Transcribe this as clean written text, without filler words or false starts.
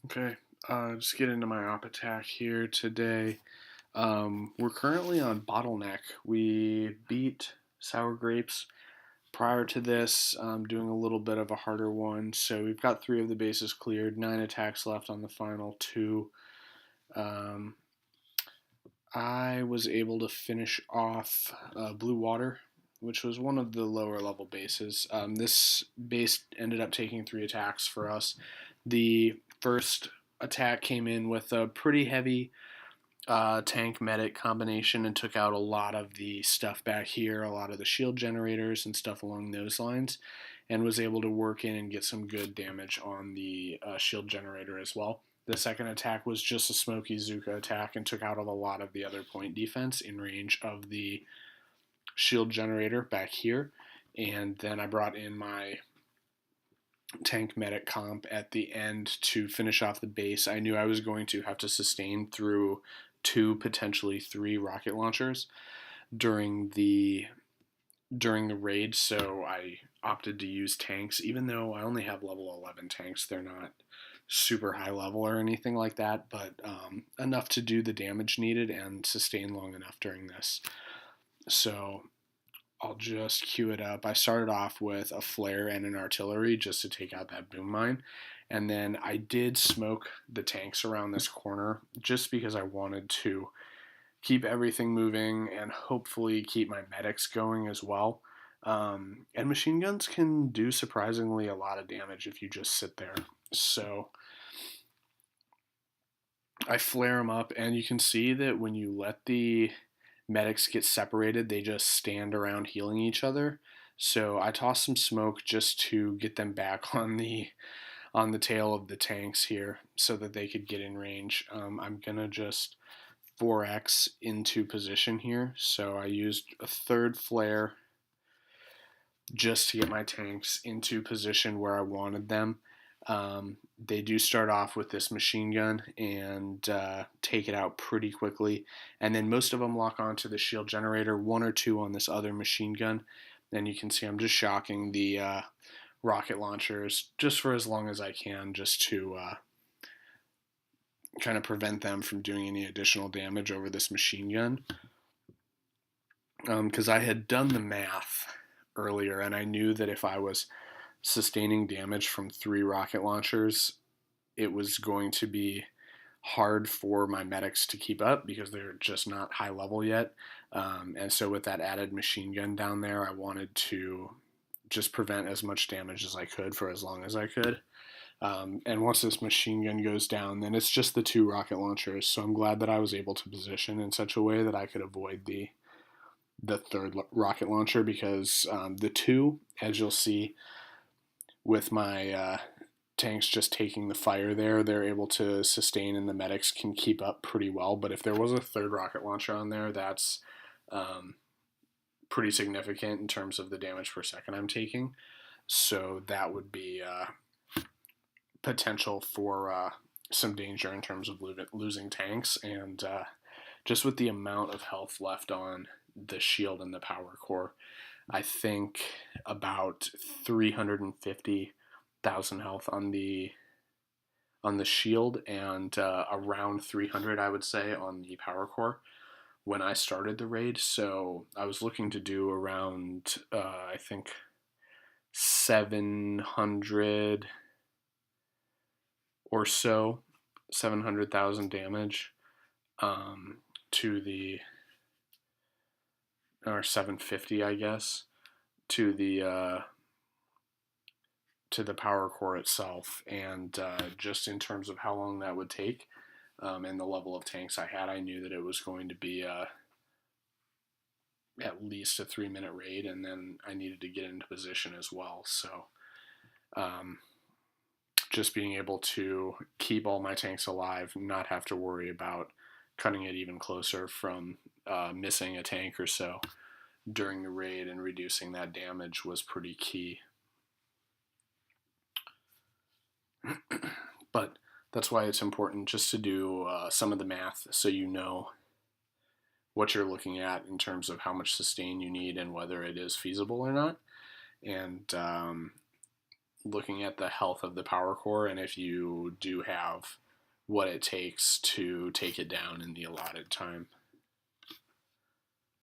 Okay, just get into my op attack here today. We're currently on Bottleneck. We beat Sour Grapes. Prior to this, doing a little bit of a harder one. So we've got three of the bases cleared, nine attacks left on the final two. Um, I was able to finish off Blue Water, which was one of the lower level bases. This base ended up taking three attacks for us. The first attack came in with a pretty heavy tank medic combination and took out a lot of the stuff back here, a lot of the shield generators and stuff along those lines, and was able to work in and get some good damage on the shield generator as well. The second attack was just a smoky Zuka attack and took out a lot of the other point defense in range of the shield generator back here. And then I brought in my tank medic comp at the end to finish off the base. I knew I was going to have to sustain through two, potentially three rocket launchers during the raid, so I opted to use tanks. Even though I only have level 11 tanks, they're not super high level or anything like that, but enough to do the damage needed and sustain long enough during this. So I'll just queue it up. I started off with a flare and an artillery just to take out that boom mine. And then I did smoke the tanks around this corner just because I wanted to keep everything moving and hopefully keep my medics going as well. And machine guns can do surprisingly a lot of damage if you just sit there. So I flare them up, and you can see that when you let the medics get separated, they just stand around healing each other. So I tossed some smoke just to get them back on the tail of the tanks here so that they could get in range. I'm gonna just 4x into position here. So I used a third flare just to get my tanks into position where I wanted them. They do start off with this machine gun and take it out pretty quickly. And then most of them lock onto the shield generator, one or two on this other machine gun. And you can see I'm just shocking the rocket launchers just for as long as I can, just to kind of prevent them from doing any additional damage over this machine gun. Because I had done the math earlier, and I knew that if I was sustaining damage from three rocket launchers, it was going to be hard for my medics to keep up because they're just not high level yet. And so with that added machine gun down there, I wanted to just prevent as much damage as I could for as long as I could. And once this machine gun goes down, then it's just the two rocket launchers. So I'm glad that I was able to position in such a way that I could avoid the third rocket launcher, because the two, as you'll see with my tanks just taking the fire there, they're able to sustain and the medics can keep up pretty well. But if there was a third rocket launcher on there, that's pretty significant in terms of the damage per second I'm taking. So that would be potential for some danger in terms of losing tanks. And just with the amount of health left on the shield and the power core, I think about 350,000 health on the shield, and around 300, I would say, on the power core when I started the raid. So I was looking to do around I think 700 or so, 700,000 damage to the, or 750, I guess, to the power core itself. And just in terms of how long that would take and the level of tanks I had, I knew that it was going to be at least a 3-minute raid, and then I needed to get into position as well. So just being able to keep all my tanks alive, not have to worry about cutting it even closer from missing a tank or so during the raid, and reducing that damage was pretty key. But that's why it's important just to do some of the math so you know what you're looking at in terms of how much sustain you need and whether it is feasible or not. And looking at the health of the power core and if you do have what it takes to take it down in the allotted time.